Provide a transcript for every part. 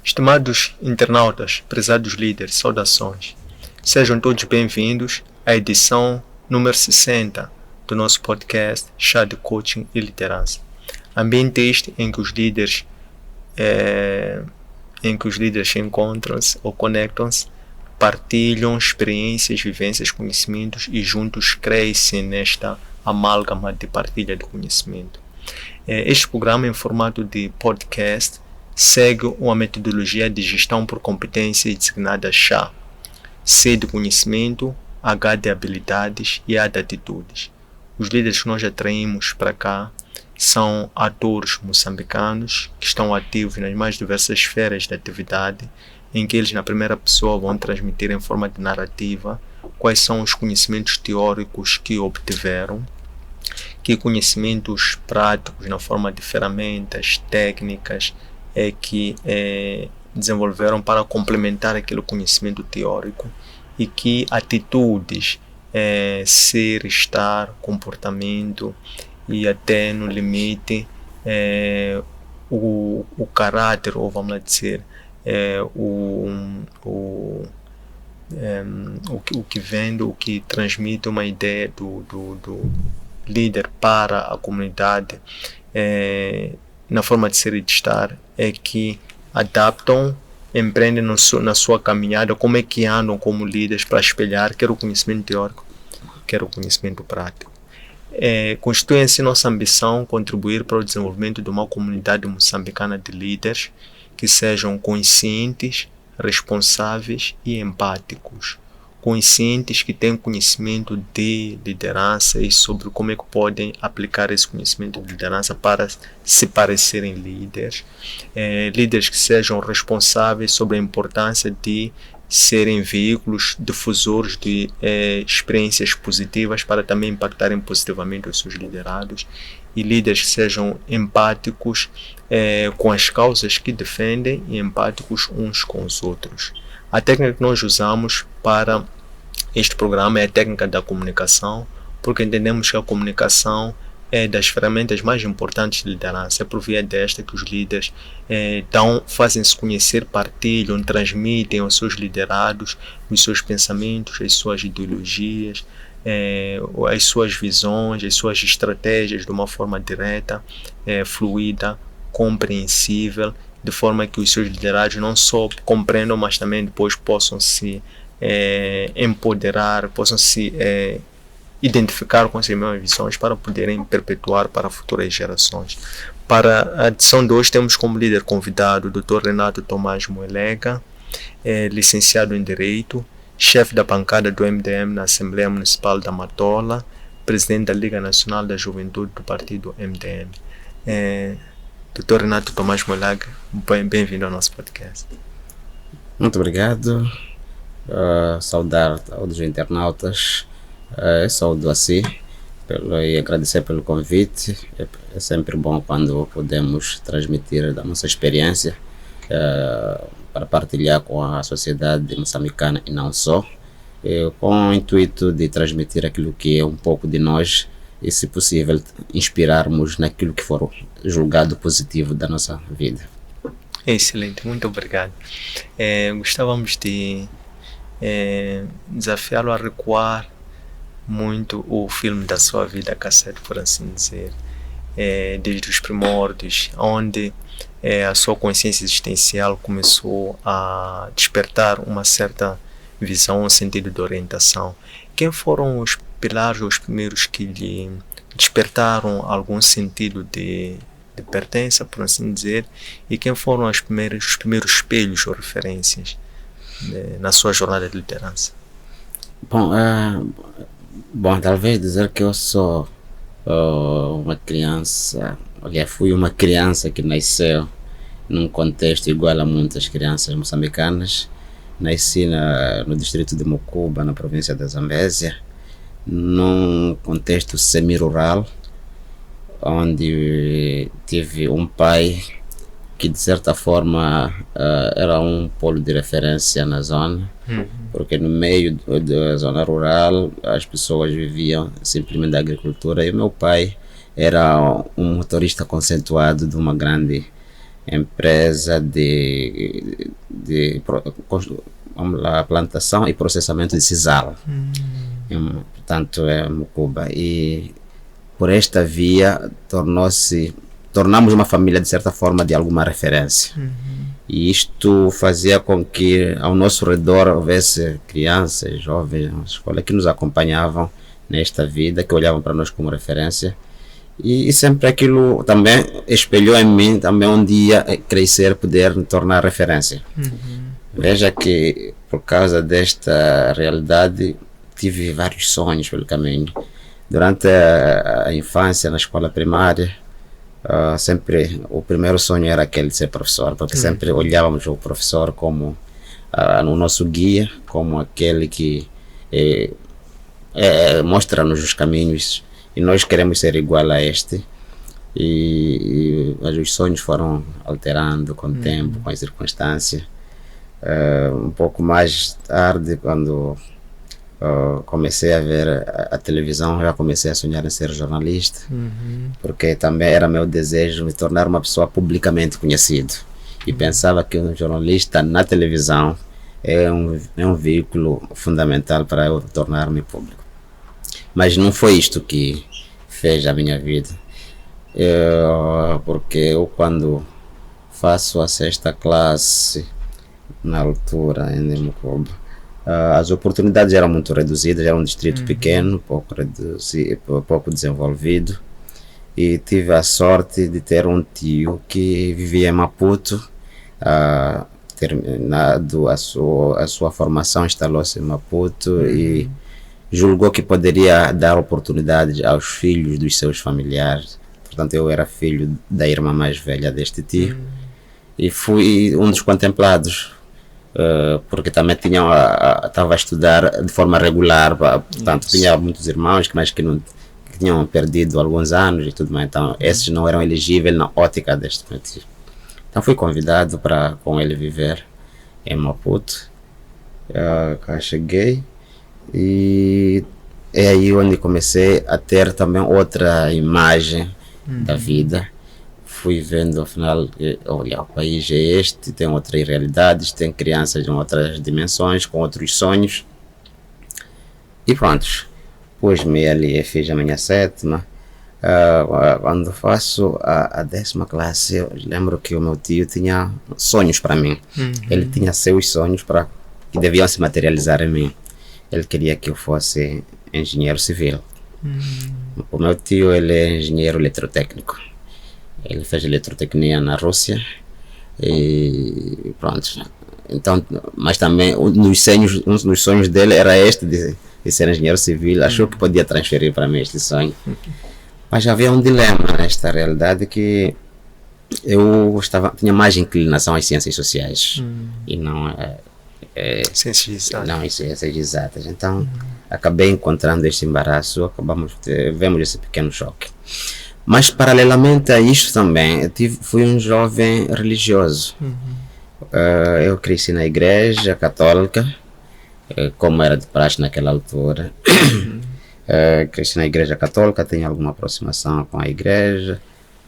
Estimados internautas, prezados líderes, saudações. Sejam todos bem-vindos à edição número 60 do nosso podcast Chá de Coaching e Liderança. Ambiente este em que os líderes se encontram-se ou conectam-se, partilham experiências, vivências, conhecimentos e juntos crescem nesta amálgama de partilha de conhecimento. Este programa em formato de podcast segue uma metodologia de gestão por competência designada CHA. C de conhecimento, H de habilidades e A de atitudes. Os líderes que nós atraímos para cá são atores moçambicanos que estão ativos nas mais diversas esferas de atividade, em que eles na primeira pessoa vão transmitir em forma de narrativa quais são os conhecimentos teóricos que obtiveram, que conhecimentos práticos na forma de ferramentas, técnicas, que desenvolveram para complementar aquele conhecimento teórico e que atitudes, ser, estar, comportamento e até no limite o caráter, ou vamos lá dizer, o que vende, o que transmite uma ideia do líder para a comunidade, na forma de ser e de estar, é que adaptam, empreendem na sua caminhada, como é que andam como líderes para espelhar quer o conhecimento teórico, quer o conhecimento prático. Constitui-se nossa ambição contribuir para o desenvolvimento de uma comunidade moçambicana de líderes que sejam conscientes, responsáveis e empáticos. Conscientes, que têm conhecimento de liderança e sobre como é que podem aplicar esse conhecimento de liderança para se parecerem líderes. Líderes que sejam responsáveis sobre a importância de serem veículos difusores de experiências positivas para também impactarem positivamente os seus liderados. E líderes que sejam empáticos com as causas que defendem e empáticos uns com os outros. A técnica que nós usamos para este programa é a técnica da comunicação, porque entendemos que a comunicação é das ferramentas mais importantes de liderança. É por via desta que os líderes fazem-se conhecer, partilham, transmitem aos seus liderados os seus pensamentos, as suas ideologias, as suas visões, as suas estratégias de uma forma direta, fluida, compreensível, de forma que os seus liderados não só compreendam, mas também depois possam se empoderar, possam se identificar com as mesmas visões para poderem perpetuar para futuras gerações. Para a edição de hoje temos como líder convidado o Dr. Renato Tomás Moelega, licenciado em Direito, chefe da bancada do MDM na Assembleia Municipal da Matola, presidente da Liga Nacional da Juventude do Partido MDM. Dr. Renato Tomás Moelega, bem-vindo ao nosso podcast. Muito obrigado. Saudar aos internautas, saúdo a si e agradecer pelo convite. É sempre bom quando podemos transmitir da nossa experiência para partilhar com a sociedade moçambicana e não só, com o intuito de transmitir aquilo que é um pouco de nós e, se possível, inspirarmos naquilo que for julgado positivo da nossa vida. Excelente, muito obrigado. Gostávamos de desafiá-lo a recuar muito o filme da sua vida cassete, por assim dizer, desde os primórdios, onde a sua consciência existencial começou a despertar uma certa visão, um sentido de orientação. Quem foram os pilares, os primeiros que lhe despertaram algum sentido de pertença, por assim dizer, e quem foram os primeiros espelhos ou referências na sua jornada de liderança? Bom, talvez dizer que eu sou uma criança, aliás, fui uma criança que nasceu num contexto igual a muitas crianças moçambicanas. Nasci no distrito de Mucuba, na província da Zambésia, num contexto semi-rural, onde tive um pai que de certa forma era um polo de referência na zona, porque no meio da zona rural as pessoas viviam simplesmente da agricultura, e o meu pai era um motorista conceituado de uma grande empresa de vamos lá, plantação e processamento de sisal. Portanto, é Mucuba. E por esta via tornamos uma família de certa forma de alguma referência. E isto fazia com que ao nosso redor houvesse crianças, jovens na escola que nos acompanhavam nesta vida, que olhavam para nós como referência. E sempre aquilo também espelhou em mim também um dia crescer, poder me tornar referência. Veja que por causa desta realidade tive vários sonhos pelo caminho. Durante a infância, na escola primária, sempre o primeiro sonho era aquele de ser professor, porque sempre olhávamos o professor como o nosso guia, como aquele que mostra-nos os caminhos, e nós queremos ser igual a este. Mas os sonhos foram alterando com o tempo, com a circunstância. Um pouco mais tarde, quando comecei a ver a televisão, já comecei a sonhar em ser jornalista, porque também era meu desejo me tornar uma pessoa publicamente conhecido, e pensava que um jornalista na televisão é um veículo fundamental para eu tornar-me público. Mas não foi isto que fez a minha vida, porque eu, quando faço a 6ª classe, na altura em Mucuba, as oportunidades eram muito reduzidas, era um distrito pequeno, pouco desenvolvido, e tive a sorte de ter um tio que vivia em Maputo, terminado a sua formação, instalou-se em Maputo e julgou que poderia dar oportunidades aos filhos dos seus familiares. Portanto, eu era filho da irmã mais velha deste tio, e fui um dos contemplados, porque também estava a estudar de forma regular, portanto tinha muitos irmãos que tinham perdido alguns anos e tudo mais, então esses não eram elegíveis na ótica deste motivo. Então fui convidado para com ele viver em Maputo. Cá cheguei, e é aí onde comecei a ter também outra imagem da vida. Fui vendo, afinal, olha, o país é este, tem outras realidades, tem crianças em outras dimensões, com outros sonhos. E pronto, pus-me ali e fiz a minha 7ª. Quando faço a 10ª classe, eu lembro que o meu tio tinha sonhos para mim. Ele tinha seus sonhos que deviam se materializar em mim. Ele queria que eu fosse engenheiro civil. O meu tio, ele é engenheiro eletrotécnico. Ele fez eletrotecnia na Rússia e pronto. Então, mas também um dos sonhos dele era este de ser engenheiro civil. Achou que podia transferir para mim este sonho. Mas havia um dilema nesta realidade, que eu tinha mais inclinação às ciências sociais e não ciências exatas. Então, acabei encontrando este embaraço, vemos esse pequeno choque. Mas, paralelamente a isto também, fui um jovem religioso. Eu cresci na igreja católica, como era de praxe naquela altura. Cresci na igreja católica, tenho alguma aproximação com a igreja.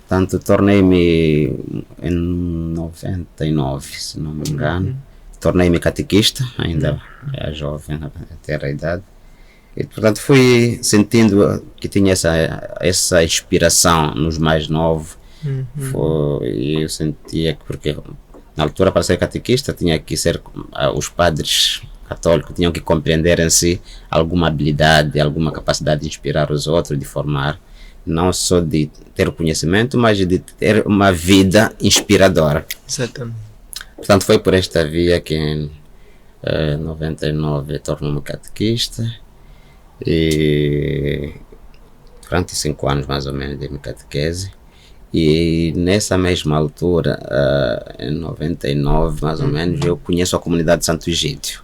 Tanto tornei-me em 99, se não me engano. Tornei-me catequista, ainda é jovem, até a idade. E, portanto, fui sentindo que tinha essa inspiração nos mais novos. E eu sentia que, porque na altura, para ser catequista, tinha que ser, os padres católicos tinham que compreender em si alguma habilidade, alguma capacidade de inspirar os outros, de formar, não só de ter o conhecimento, mas de ter uma vida inspiradora. Exatamente. Portanto, foi por esta via que em 99 tornou-me catequista, e 45 anos mais ou menos de catequese. E nessa mesma altura, em 99 mais ou menos, eu conheço a comunidade de Santo Egídio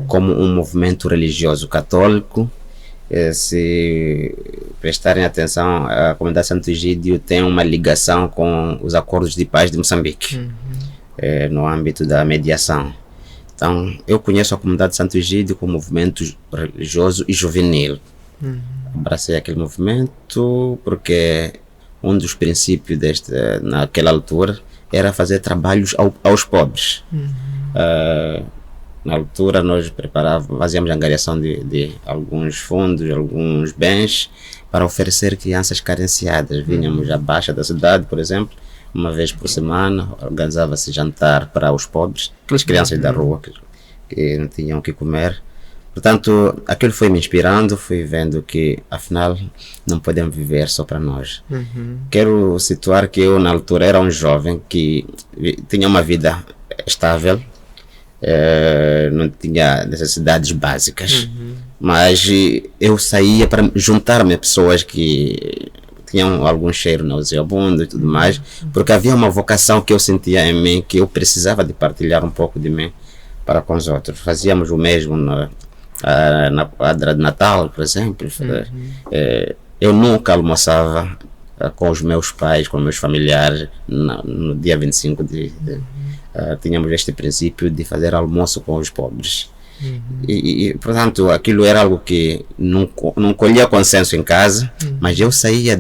como um movimento religioso católico. Se prestarem atenção, a comunidade de Santo Egídio tem uma ligação com os acordos de paz de Moçambique, no âmbito da mediação. Então, eu conheço a comunidade de Santo Egídio como movimento religioso e juvenil. Abracei aquele movimento porque um dos princípios naquela altura era fazer trabalhos aos pobres. Na altura nós fazíamos angariação de alguns fundos, alguns bens para oferecer crianças carenciadas. Vinhamos à Baixa da cidade, por exemplo, uma vez por semana, organizava-se jantar para os pobres, aquelas crianças da rua que não tinham o que comer. Portanto, aquilo foi me inspirando, fui vendo que, afinal, não podemos viver só para nós. Quero situar que eu, na altura, era um jovem que tinha uma vida estável, não tinha necessidades básicas, mas eu saía para juntar-me a pessoas que tinham algum cheiro nauseabundo e tudo mais, porque havia uma vocação que eu sentia em mim, que eu precisava de partilhar um pouco de mim para com os outros. Fazíamos o mesmo na quadra de Natal, por exemplo. Eu nunca almoçava com os meus pais, com meus familiares no dia 25 tínhamos este princípio de fazer almoço com os pobres. Portanto, aquilo era algo que não colhia consenso em casa, mas eu saía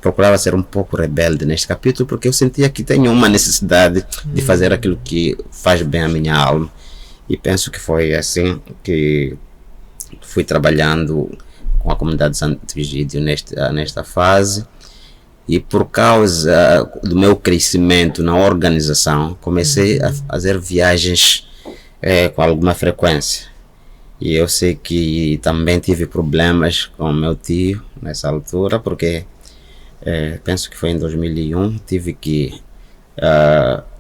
procurava ser um pouco rebelde neste capítulo, porque eu sentia que tenho uma necessidade de fazer aquilo que faz bem à minha alma. E penso que foi assim que fui trabalhando com a comunidade de Santo Egídio nesta fase. E por causa do meu crescimento na organização, comecei a fazer viagens com alguma frequência. E eu sei que também tive problemas com o meu tio nessa altura, porque penso que foi em 2001, tive que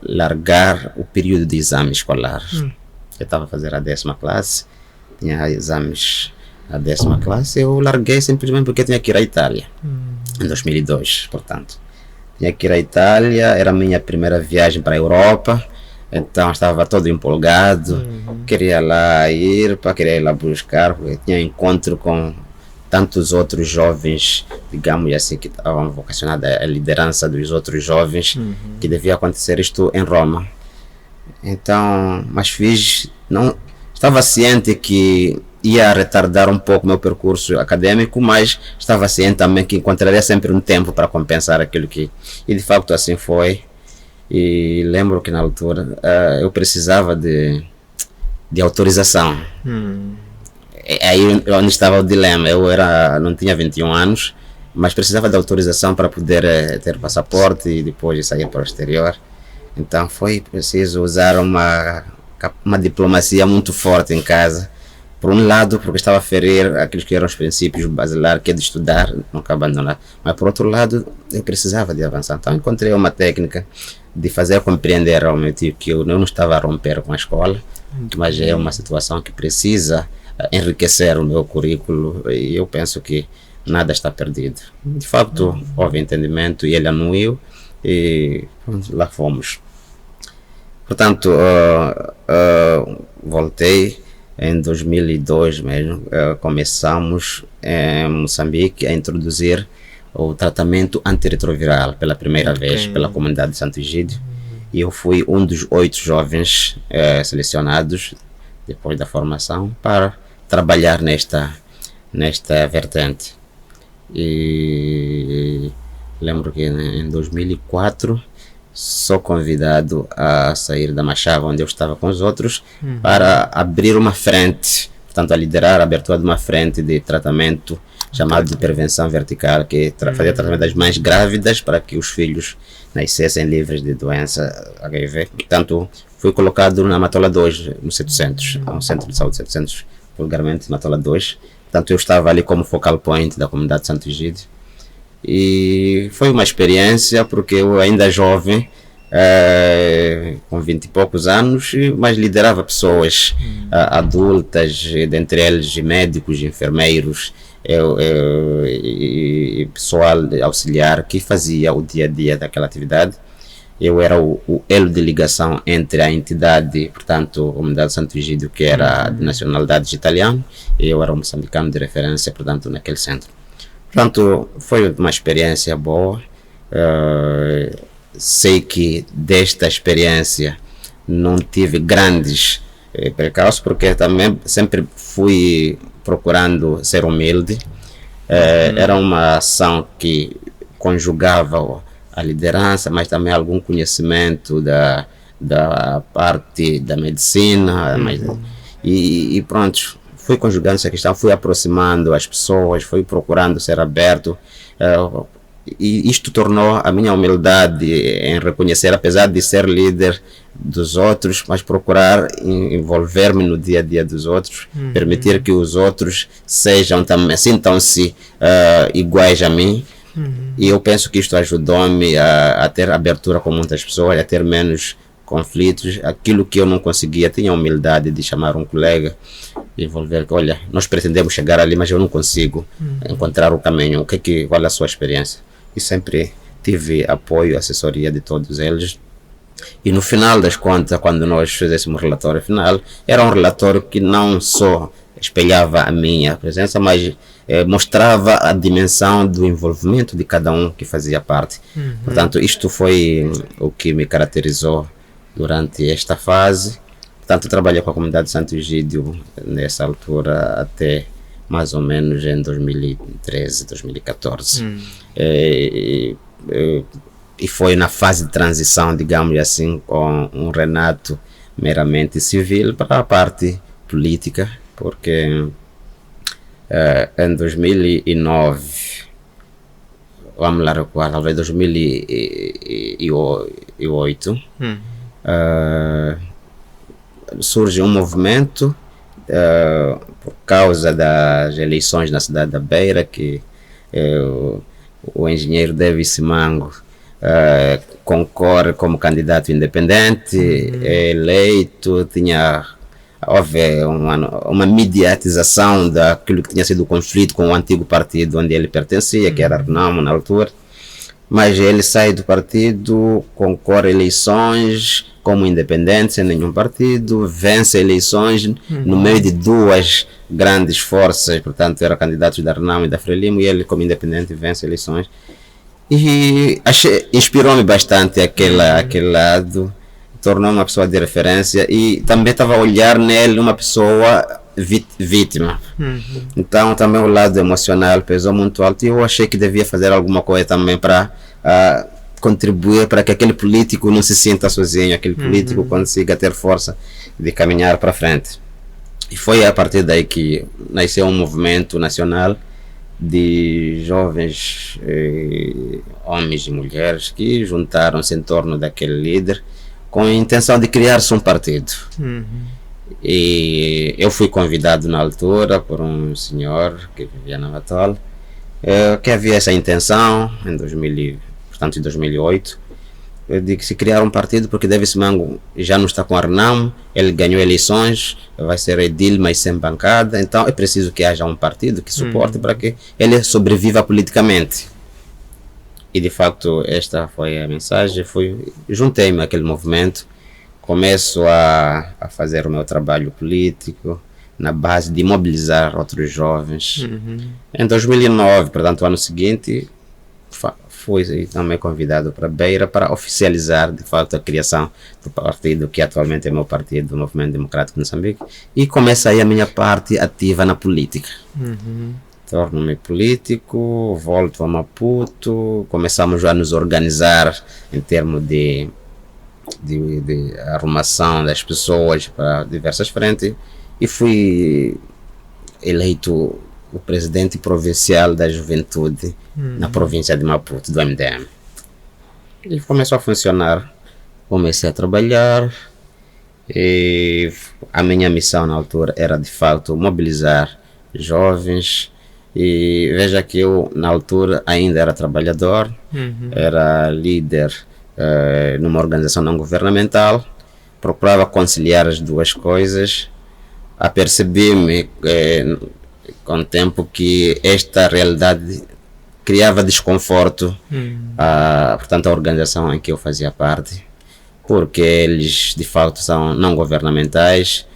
largar o período de exame escolar. Eu estava a fazer a 10ª classe, tinha exames a 10ª classe, eu larguei simplesmente porque eu tinha que ir à Itália, em 2002, portanto. Tinha que ir à Itália, era a minha primeira viagem para a Europa, então estava todo empolgado, queria ir lá buscar, porque tinha encontro com tantos outros jovens, digamos assim, que estavam vocacionados à liderança dos outros jovens, que devia acontecer isto em Roma. Então, mas estava ciente que ia retardar um pouco meu percurso acadêmico, mas estava ciente também que encontraria sempre um tempo para compensar aquilo e de facto assim foi. E lembro que na altura eu precisava de autorização. Aí onde estava o dilema. Eu não tinha 21 anos, mas precisava de autorização para poder ter passaporte e depois sair para o exterior. Então foi preciso usar uma diplomacia muito forte em casa. Por um lado, porque estava a ferir aqueles que eram os princípios basilares, que é de estudar, nunca abandonar. Mas por outro lado, eu precisava de avançar. Então encontrei uma técnica de fazer compreender ao meu tio que eu não estava a romper com a escola, mas é uma situação que precisa enriquecer o meu currículo, e eu penso que nada está perdido. De facto, houve entendimento e ele anuiu, e lá fomos. Portanto, voltei em 2002 mesmo, começamos em Moçambique a introduzir o tratamento antirretroviral pela primeira vez pela comunidade de Santo Egídio, e eu fui um dos 8 jovens selecionados depois da formação para trabalhar nesta vertente. E lembro que em 2004 sou convidado a sair da Machava, onde eu estava com os outros, para abrir uma frente, portanto a liderar a abertura de uma frente de tratamento chamado de prevenção vertical, que fazia tratamento das mães grávidas para que os filhos nascessem livres de doença HIV. Portanto, fui colocado na Matola 2, no 700, um centro de saúde 700, vulgarmente Matola 2. Portanto, eu estava ali como focal point da comunidade de Santo Egídio. E foi uma experiência, porque eu ainda jovem, com 20 e poucos anos, mas liderava pessoas adultas, dentre eles médicos, enfermeiros, e pessoal auxiliar que fazia o dia a dia daquela atividade. Eu era o elo de ligação entre a entidade, portanto, a comunidade de Santo Egídio, que era de nacionalidade italiana, e eu era um moçambicano de referência, portanto, naquele centro. Portanto, foi uma experiência boa. Sei que desta experiência não tive grandes percalços, porque também sempre fui procurando ser humilde. Era uma ação que conjugava a liderança, mas também algum conhecimento da parte da medicina, e pronto, fui conjugando essa questão, fui aproximando as pessoas, fui procurando ser aberto, e isto tornou a minha humildade em reconhecer, apesar de ser líder dos outros, mas procurar envolver-me no dia a dia dos outros, permitir que os outros sejam também, sintam-se iguais a mim. E eu penso que isto ajudou-me a ter abertura com muitas pessoas, a ter menos conflitos. Aquilo que eu não conseguia, tinha a humildade de chamar um colega e envolver, olha, nós pretendemos chegar ali, mas eu não consigo encontrar o caminho. Qual é a sua experiência? E sempre tive apoio, assessoria de todos eles. E no final das contas, quando nós fizéssemos o relatório final, era um relatório que não só espelhava a minha presença, mas mostrava a dimensão do envolvimento de cada um que fazia parte. Portanto, isto foi o que me caracterizou durante esta fase. Portanto, trabalhei com a comunidade de Santo Egídio nessa altura até mais ou menos em 2013, 2014. E foi na fase de transição, digamos assim, com um Renato meramente civil para a parte política, porque em 2009, vamos lá recordar, talvez 2008, surge um movimento por causa das eleições na cidade da Beira, que o engenheiro Davis Mango concorre como candidato independente, é eleito, houve uma mediatização daquilo que tinha sido o conflito com o antigo partido onde ele pertencia, que era Renamo na altura, mas ele sai do partido, concorre a eleições como independente, sem nenhum partido, vence eleições no meio de duas grandes forças, portanto era candidato da Renamo e da Frelimo, e ele como independente vence eleições. E inspirou-me bastante aquele lado, tornou uma pessoa de referência, e também estava a olhar nele uma pessoa vítima. Então também o lado emocional pesou muito alto, e eu achei que devia fazer alguma coisa também para contribuir para que aquele político não se sinta sozinho, aquele político consiga ter força de caminhar para frente. E foi a partir daí que nasceu um movimento nacional de jovens homens e mulheres que juntaram-se em torno daquele líder com a intenção de criar-se um partido. E eu fui convidado na altura por um senhor que vivia na Natal, que havia essa intenção em 2008, de que se criar um partido, porque Davis Mango já não está com a Renamo, ele ganhou eleições, vai ser edil, mas sem bancada, então é preciso que haja um partido que suporte para que ele sobreviva politicamente. E de facto esta foi a mensagem, juntei-me àquele movimento, começo a fazer o meu trabalho político na base de mobilizar outros jovens. Em 2009, portanto o ano seguinte, fui também convidado para Beira para oficializar de fato a criação do partido que atualmente é meu partido, o Movimento Democrático de Moçambique, e começa aí a minha parte ativa na política. Torno-me político, volto a Maputo, começamos a nos organizar em termos de arrumação das pessoas para diversas frentes, e fui eleito o presidente provincial da juventude na província de Maputo, do MDM. E começou a funcionar, comecei a trabalhar, e a minha missão na altura era de fato mobilizar jovens. E veja que eu na altura ainda era trabalhador, era líder numa organização não governamental, procurava conciliar as duas coisas. Apercebi-me com o tempo que esta realidade criava desconforto portanto a organização em que eu fazia parte, porque eles de fato são não governamentais,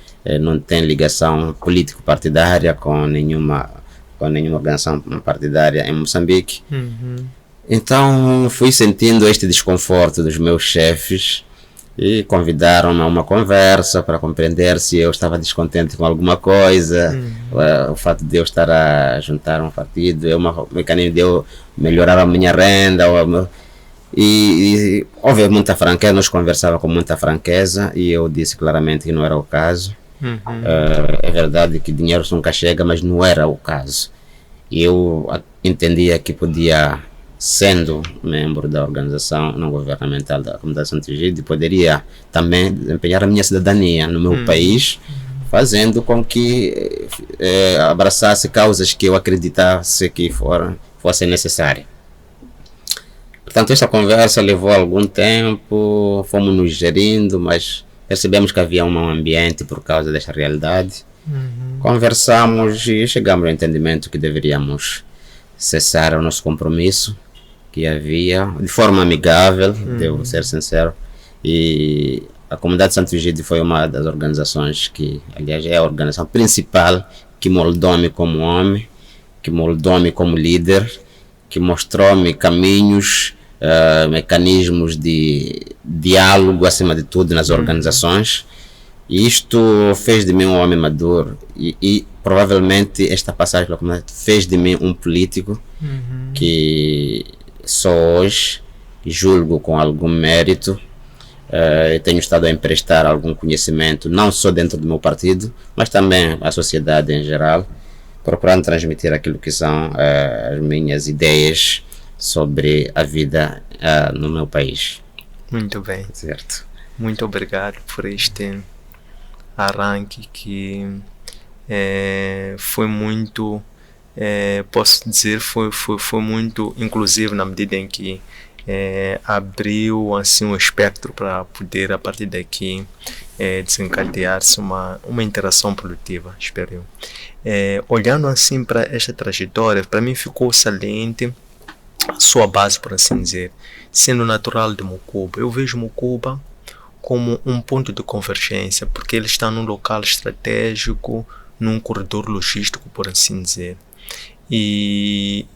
não têm ligação político-partidária com nenhuma organização partidária em Moçambique. Então fui sentindo este desconforto dos meus chefes e convidaram-me a uma conversa para compreender se eu estava descontente com alguma coisa. O fato de eu estar a juntar um partido é um mecanismo de eu melhorar a minha renda. E houve muita franqueza, nós conversávamos com muita franqueza e eu disse claramente que não era o caso. É verdade que dinheiro nunca chega, mas não era o caso. Eu entendia que podia, sendo membro da organização não governamental da comunidade Santo Egídio, poderia também desempenhar a minha cidadania no meu país, fazendo com que abraçasse causas que eu acreditasse que fossem necessárias. Portanto, esta conversa levou algum tempo, fomos nos gerindo, mas percebemos que havia um ambiente por causa desta realidade. Conversamos e chegamos ao entendimento que deveríamos cessar o nosso compromisso que havia, de forma amigável, devo ser sincero. E a comunidade Santo Egídio foi uma das organizações que, aliás, é a organização principal que moldou-me como homem, que moldou-me como líder, que mostrou-me caminhos, mecanismos de diálogo, acima de tudo, nas organizações. E isto fez de mim um homem maduro e provavelmente esta passagem pela comunidade fez de mim um político que só hoje julgo com algum mérito. Tenho estado a emprestar algum conhecimento, não só dentro do meu partido, mas também à sociedade em geral, procurando transmitir aquilo que são as minhas ideias sobre a vida no meu país. Muito bem. Certo. Muito obrigado por este arranque que foi muito, posso dizer, foi muito inclusivo na medida em que abriu assim um espectro para poder a partir daqui desencadear-se uma interação produtiva, espero eu. Olhando assim para esta trajetória, para mim ficou saliente a sua base, por assim dizer, sendo natural de Mucuba. Eu vejo Mucuba como um ponto de convergência, porque ele está num local estratégico, num corredor logístico, por assim dizer. E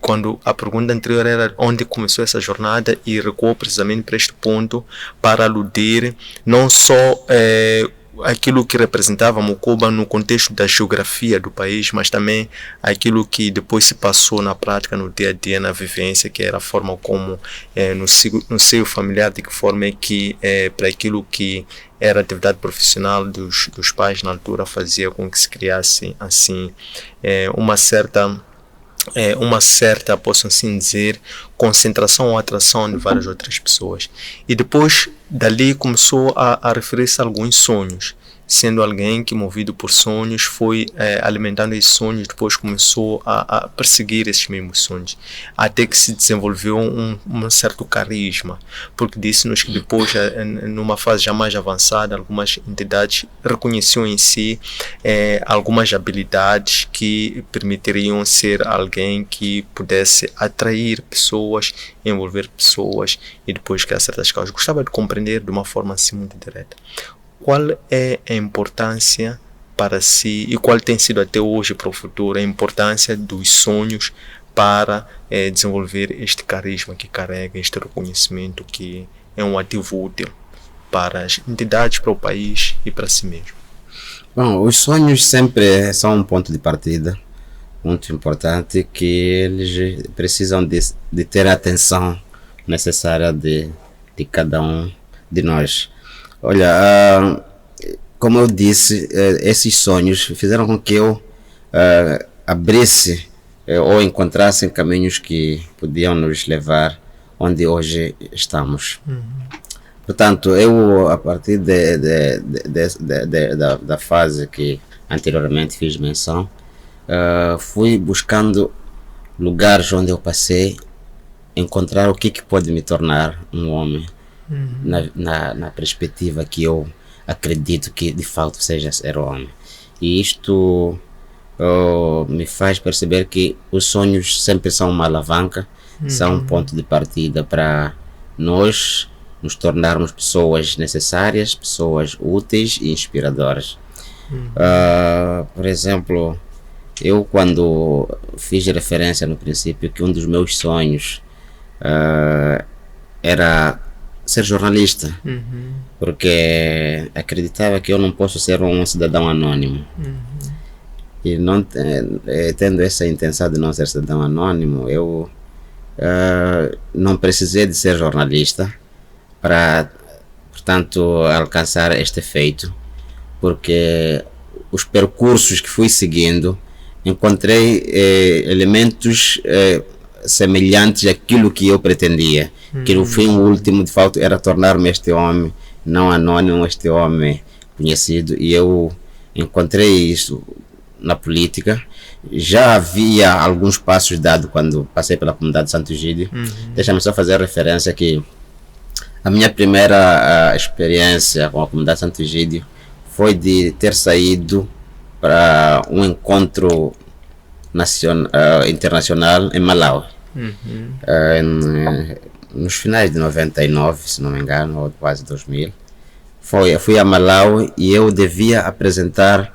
quando a pergunta anterior era onde começou essa jornada, e recuou precisamente para este ponto, para aludir não só aquilo que representava Mucuba no contexto da geografia do país, mas também aquilo que depois se passou na prática, no dia a dia, na vivência, que era a forma como no seio familiar, de que forma é que para aquilo que era atividade profissional dos pais na altura fazia com que se criasse assim uma certa, posso assim dizer, concentração ou atração de várias outras pessoas. E depois dali começou a referir-se a alguns sonhos, sendo alguém que, movido por sonhos, foi alimentando esses sonhos, depois começou a perseguir esses mesmos sonhos, até que se desenvolveu um certo carisma, porque disse-nos que depois, numa fase já mais avançada, algumas entidades reconheciam em si algumas habilidades que permitiriam ser alguém que pudesse atrair pessoas, envolver pessoas e depois criar certas causas. Gostava de compreender de uma forma assim muito direta qual é a importância para si e qual tem sido até hoje para o futuro a importância dos sonhos para desenvolver este carisma que carrega, este reconhecimento que é um ativo útil para as entidades, para o país e para si mesmo. Bom, os sonhos sempre são um ponto de partida muito importante, que eles precisam de ter a atenção necessária de cada um de nós. Olha, como eu disse, esses sonhos fizeram com que eu abrisse ou encontrasse caminhos que podiam nos levar onde hoje estamos. Portanto, eu, a partir da fase que anteriormente fiz menção, fui buscando lugares onde eu passei encontrar o que pode me tornar um homem. Na perspectiva que eu acredito que de fato seja ser homem. E isto me faz perceber que os sonhos sempre são uma alavanca, são um ponto de partida para nós nos tornarmos pessoas necessárias, pessoas úteis e inspiradoras. Por exemplo, eu, quando fiz referência no princípio que um dos meus sonhos era ser jornalista, porque acreditava que eu não posso ser um cidadão anônimo. E não tendo essa intenção de não ser cidadão anônimo, eu não precisei de ser jornalista para, portanto, alcançar este feito, porque os percursos que fui seguindo, encontrei elementos semelhantes àquilo que eu pretendia, que no fim último, de fato, era tornar-me este homem, não anônimo, este homem conhecido, e eu encontrei isso na política. Já havia alguns passos dados quando passei pela comunidade de Santo Egídio. Deixa-me só fazer referência que a minha primeira experiência com a comunidade de Santo Egídio foi de ter saído para um encontro internacional em Malawi, nos finais de 99, se não me engano, ou quase 2000. Fui a Malawi e eu devia apresentar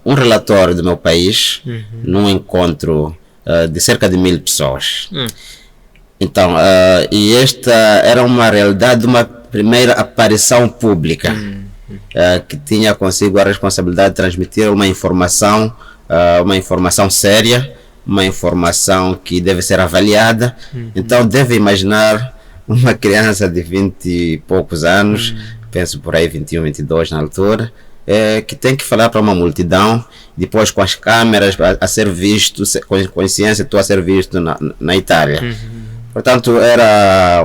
um relatório do meu país num encontro de cerca de 1000 pessoas. Então, e esta era uma realidade, uma primeira aparição pública, que tinha consigo a responsabilidade de transmitir uma informação séria, uma informação que deve ser avaliada. Então, deve imaginar uma criança de 20 e poucos anos, penso por aí 21, 22 na altura, que tem que falar para uma multidão, depois com as câmeras a ser visto, com consciência de a ser visto na Itália. Portanto, era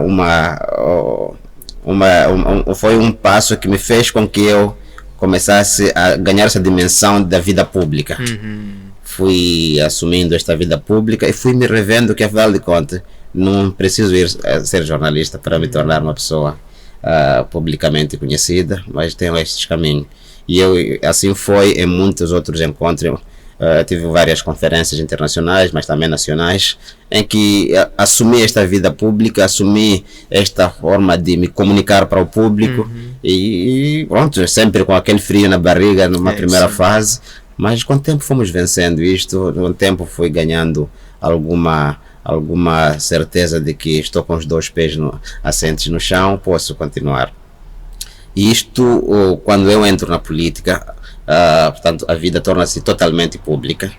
foi um passo que me fez com que eu começasse a ganhar essa dimensão da vida pública. Fui assumindo esta vida pública e fui me revendo que, afinal de contas, não preciso ir ser jornalista para me tornar uma pessoa publicamente conhecida, mas tenho estes caminhos. E assim foi em muitos outros encontros. Tive várias conferências internacionais, mas também nacionais, em que assumi esta vida pública, assumi esta forma de me comunicar para o público, e pronto, sempre com aquele frio na barriga numa primeira fase, mas com o tempo fomos vencendo isto, com o tempo fui ganhando alguma certeza de que estou com os 2 pés assentes no chão, posso continuar. E isto, quando eu entro na política, portanto, a vida torna-se totalmente pública,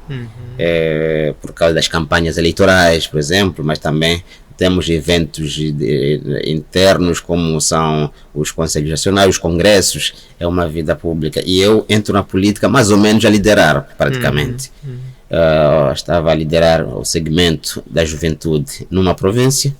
por causa das campanhas eleitorais, por exemplo, mas também temos eventos internos, como são os conselhos nacionais, os congressos, é uma vida pública. E eu entro na política mais ou menos a liderar, praticamente. Estava a liderar o segmento da juventude numa província,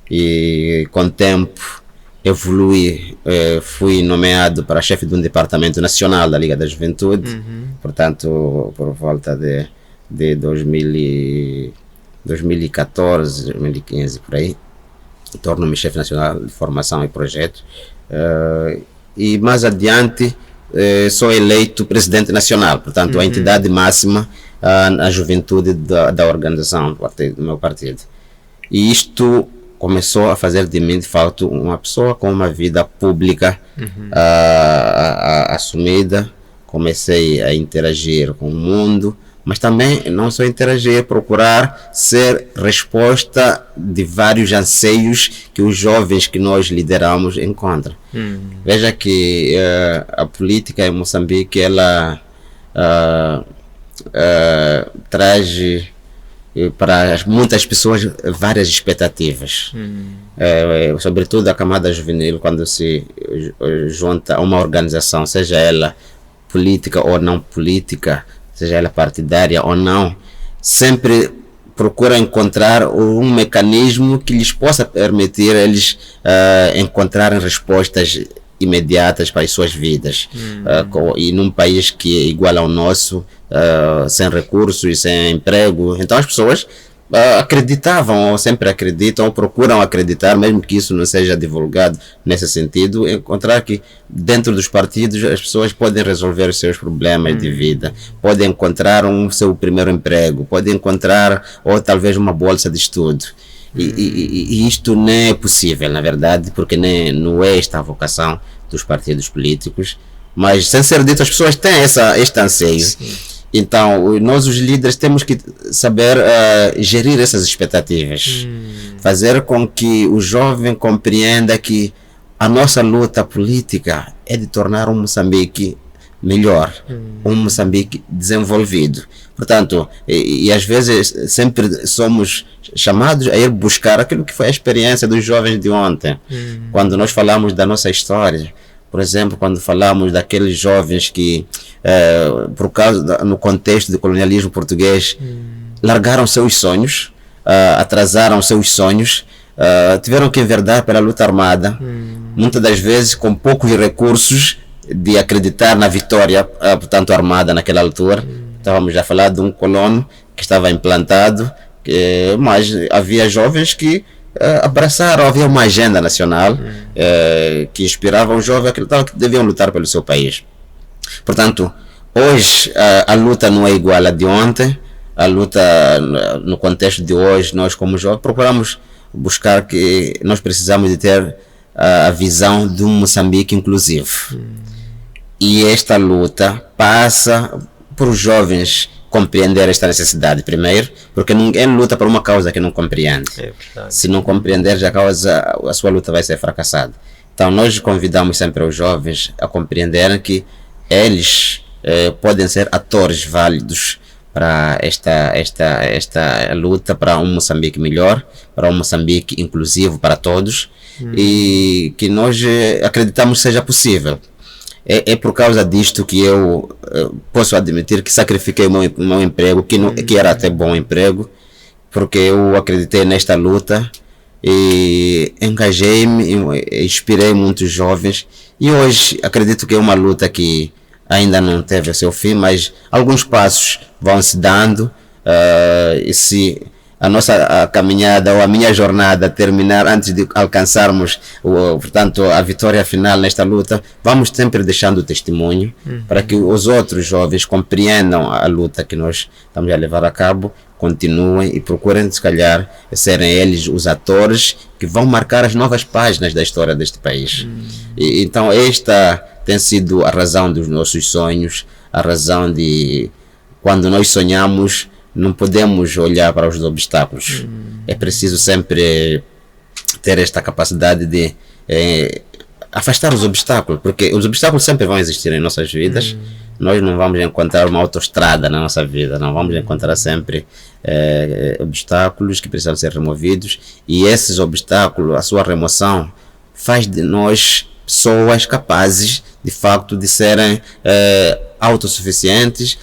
e com o tempo evolui, fui nomeado para chefe de um departamento nacional da Liga da Juventude, portanto, por volta de 2014, 2015, por aí, torno-me chefe nacional de formação e projeto, e mais adiante sou eleito presidente nacional, portanto, a entidade máxima na juventude da organização do meu partido. E isto começou a fazer de mim, de fato, uma pessoa com uma vida pública assumida. Comecei a interagir com o mundo, mas também não só interagir, procurar ser resposta de vários anseios que os jovens que nós lideramos encontram. Veja que a política em Moçambique, ela traz para muitas pessoas várias expectativas, sobretudo a camada juvenil, quando se junta a uma organização, seja ela política ou não política, seja ela partidária ou não, sempre procura encontrar um mecanismo que lhes possa permitir eles encontrarem respostas imediatas para as suas vidas. E num país que é igual ao nosso, sem recursos, sem emprego, então as pessoas acreditavam, ou sempre acreditam, ou procuram acreditar, mesmo que isso não seja divulgado nesse sentido, encontrar que dentro dos partidos as pessoas podem resolver os seus problemas de vida, podem encontrar seu primeiro emprego, podem encontrar, ou talvez uma bolsa de estudo. E isto não é possível, na verdade, porque não é esta a vocação dos partidos políticos, mas, sem ser dito, as pessoas têm este anseio. Então, nós os líderes temos que saber gerir essas expectativas, fazer com que o jovem compreenda que a nossa luta política é de tornar um Moçambique melhor, um Moçambique desenvolvido. Portanto, e às vezes sempre somos chamados a ir buscar aquilo que foi a experiência dos jovens de ontem. Quando nós falamos da nossa história, por exemplo, quando falamos daqueles jovens que, por causa no contexto do colonialismo português, largaram seus sonhos, atrasaram seus sonhos, tiveram que enverdar pela luta armada, muitas das vezes com poucos recursos de acreditar na vitória, portanto, armada naquela altura. Estávamos a falar de um colono que estava implantado, mas havia jovens que abraçaram, havia uma agenda nacional que inspirava os jovens que deviam lutar pelo seu país. Portanto, hoje a luta não é igual à de ontem. A luta no contexto de hoje, nós como jovens procuramos buscar que nós precisamos de ter a visão de um Moçambique inclusivo. E esta luta passa por os jovens compreender esta necessidade primeiro, porque ninguém luta por uma causa que não compreende. Se não compreender a causa, a sua luta vai ser fracassada. Então nós convidamos sempre os jovens a compreenderem que eles podem ser atores válidos para esta luta para um Moçambique melhor, para um Moçambique inclusivo para todos, e que nós acreditamos seja possível. É por causa disto que eu posso admitir que sacrifiquei o meu emprego, que era até bom emprego, porque eu acreditei nesta luta e engajei-me, inspirei muitos jovens, e hoje acredito que é uma luta que ainda não teve o seu fim, mas alguns passos vão se dando, e se a caminhada ou a minha jornada terminar antes de alcançarmos portanto, a vitória final nesta luta, vamos sempre deixando testemunho para que os outros jovens compreendam a luta que nós estamos a levar a cabo, continuem e procurem, se calhar, serem eles os atores que vão marcar as novas páginas da história deste país. E, então esta tem sido a razão dos nossos sonhos, a razão de quando nós sonhamos, não podemos olhar para os obstáculos. É preciso sempre ter esta capacidade de afastar os obstáculos, porque os obstáculos sempre vão existir em nossas vidas. Nós não vamos encontrar uma autoestrada na nossa vida, não vamos encontrar sempre obstáculos que precisam ser removidos, e esses obstáculos, a sua remoção, faz de nós pessoas capazes de facto de serem autossuficientes,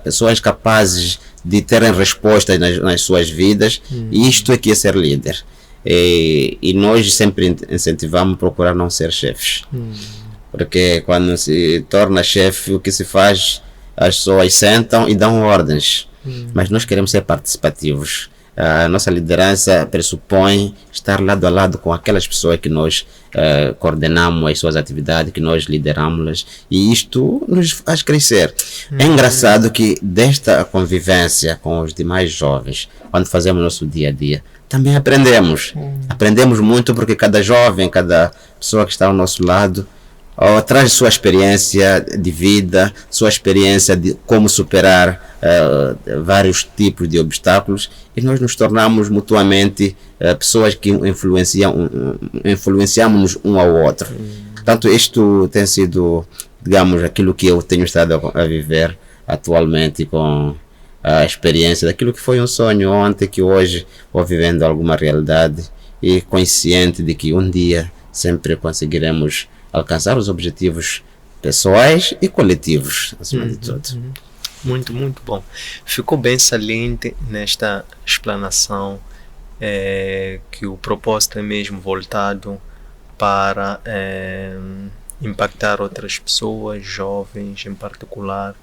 pessoas capazes de terem respostas nas suas vidas, e isto é que é ser líder. E nós sempre incentivamos a procurar não ser chefes, porque quando se torna chefe, o que se faz, as pessoas sentam e dão ordens, mas nós queremos ser participativos. A nossa liderança pressupõe estar lado a lado com aquelas pessoas que nós coordenamos as suas atividades, que nós lideramos, e isto nos faz crescer. É engraçado que desta convivência com os demais jovens, quando fazemos nosso dia a dia, também aprendemos. Aprendemos muito, porque cada jovem, cada pessoa que está ao nosso lado traz sua experiência de vida, sua experiência de como superar vários tipos de obstáculos, e nós nos tornamos mutuamente pessoas que influenciamos um ao outro. Portanto, isto tem sido, digamos, aquilo que eu tenho estado a viver atualmente, com a experiência daquilo que foi um sonho ontem, que hoje vou vivendo alguma realidade, e consciente de que um dia sempre conseguiremos alcançar os objetivos pessoais e coletivos, acima de tudo. Muito, muito bom. Ficou bem saliente nesta explanação que o propósito é mesmo voltado para impactar outras pessoas, jovens em particular,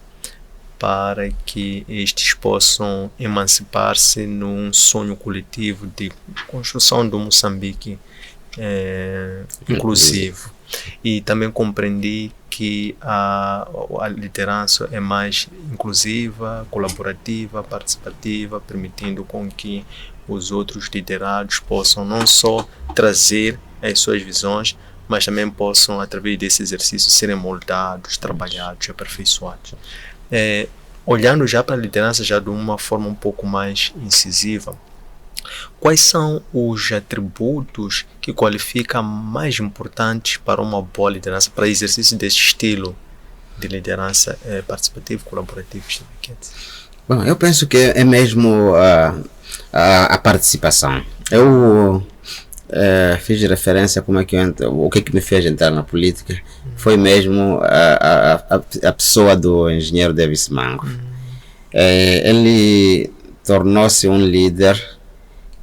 para que estes possam emancipar-se num sonho coletivo de construção do Moçambique inclusivo. E também compreendi que a liderança é mais inclusiva, colaborativa, participativa, permitindo com que os outros liderados possam não só trazer as suas visões, mas também possam, através desse exercício, serem moldados, trabalhados, aperfeiçoados. Olhando já para a liderança já de uma forma um pouco mais incisiva, quais são os atributos que qualificam mais importantes para uma boa liderança, para exercício desse estilo de liderança participativo, colaborativo, Bom, eu penso que é mesmo a participação. Eu fiz referência a como é que o que me fez entrar na política foi mesmo a pessoa do engenheiro Davis Mango. Ele tornou-se um líder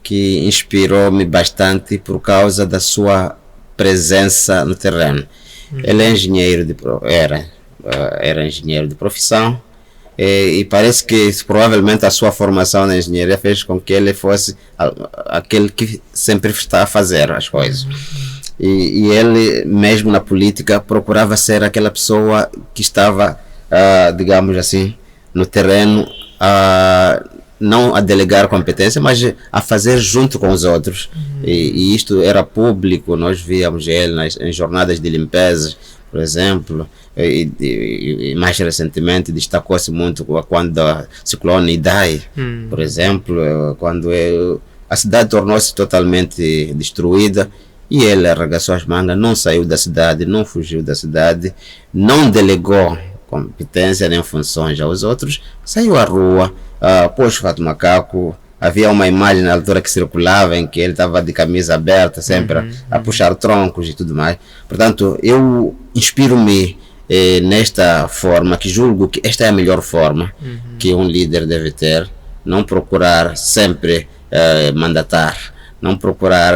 que inspirou-me bastante por causa da sua presença no terreno. Ele é engenheiro era engenheiro de profissão, e parece que provavelmente a sua formação na engenharia fez com que ele fosse aquele que sempre está a fazer as coisas. E ele mesmo na política procurava ser aquela pessoa que estava, digamos assim, no terreno, não a delegar competência, mas a fazer junto com os outros. E isto era público, nós víamos ele em jornadas de limpeza, por exemplo, e mais recentemente destacou-se muito quando o ciclone Idai, por exemplo, quando a cidade tornou-se totalmente destruída, e ele arregaçou as mangas, não saiu da cidade, não fugiu da cidade, não delegou competência nem funções aos outros, saiu à rua, pôs o fato macaco. Havia uma imagem na altura que circulava em que ele estava de camisa aberta, sempre a puxar troncos e tudo mais. Portanto, eu inspiro-me nesta forma, que julgo que esta é a melhor forma que um líder deve ter. Não procurar sempre mandatar, não procurar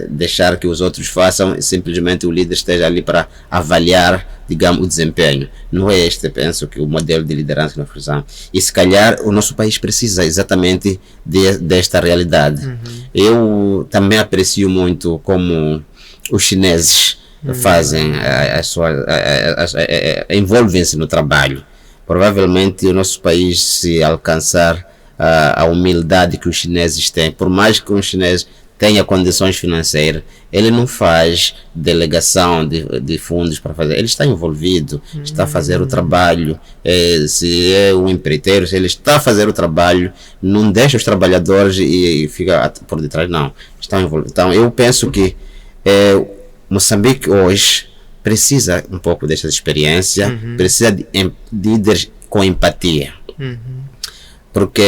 deixar que os outros façam, simplesmente o líder esteja ali para avaliar, digamos, o desempenho. Não é este, penso, que o modelo de liderança que nós precisamos. E se calhar o nosso país precisa exatamente desta realidade. Eu também aprecio muito como os chineses fazem envolvem-se no trabalho. Provavelmente o nosso país, se alcançar a humildade que os chineses têm, por mais que um chinês tenha condições financeiras, ele não faz delegação de fundos para fazer, ele está envolvido, está a fazer o trabalho, se é um empreiteiro, se ele está a fazer o trabalho, não deixa os trabalhadores e fica por detrás, não, está envolvido. Então eu penso que Moçambique hoje precisa um pouco dessa experiência, precisa de líderes com empatia, porque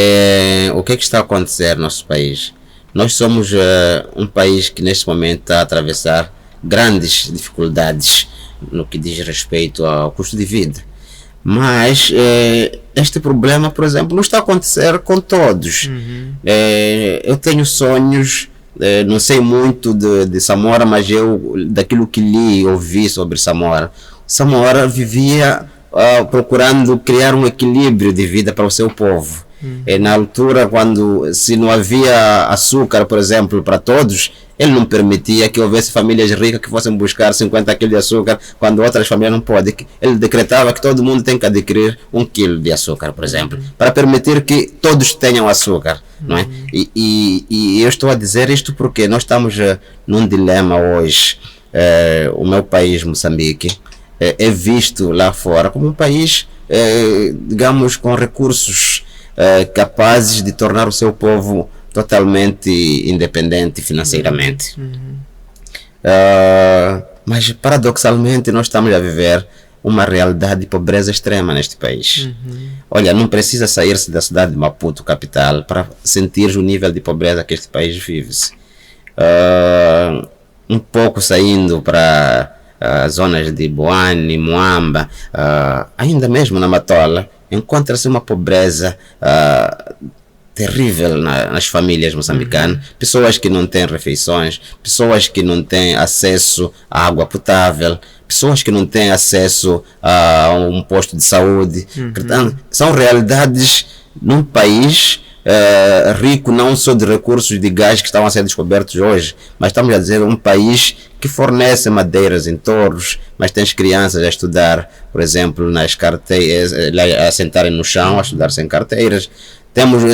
o que está a acontecer no nosso país? Nós somos um país que neste momento está a atravessar grandes dificuldades no que diz respeito ao custo de vida. Mas este problema, por exemplo, não está a acontecer com todos. Eu tenho sonhos, não sei muito de Samora, mas daquilo que li e ouvi sobre Samora, Samora vivia procurando criar um equilíbrio de vida para o seu povo. Na altura, se não havia açúcar, por exemplo, para todos, ele não permitia que houvesse famílias ricas que fossem buscar 50 kg de açúcar, quando outras famílias não podem. Ele decretava que todo mundo tem que adquirir 1 kg de açúcar, por exemplo, para permitir que todos tenham açúcar, não é? E eu estou a dizer isto porque nós estamos num dilema hoje. O meu país, Moçambique, é visto lá fora como um país, digamos, com recursos capazes de tornar o seu povo totalmente independente financeiramente. Mas paradoxalmente nós estamos a viver uma realidade de pobreza extrema neste país. Olha, não precisa sair-se da cidade de Maputo, capital, para sentir o nível de pobreza que este país vive. Um pouco saindo para zonas de Boane, Moamba, ainda mesmo na Matola, encontra-se uma pobreza terrível nas famílias moçambicanas. Pessoas que não têm refeições, pessoas que não têm acesso à água potável, pessoas que não têm acesso a um posto de saúde. Portanto, são realidades num país rico não só de recursos de gás que estão a ser descobertos hoje, mas estamos a dizer um país que fornece madeiras em torres, mas tem as crianças a estudar, por exemplo, nas carteiras, a sentarem no chão, a estudar sem carteiras.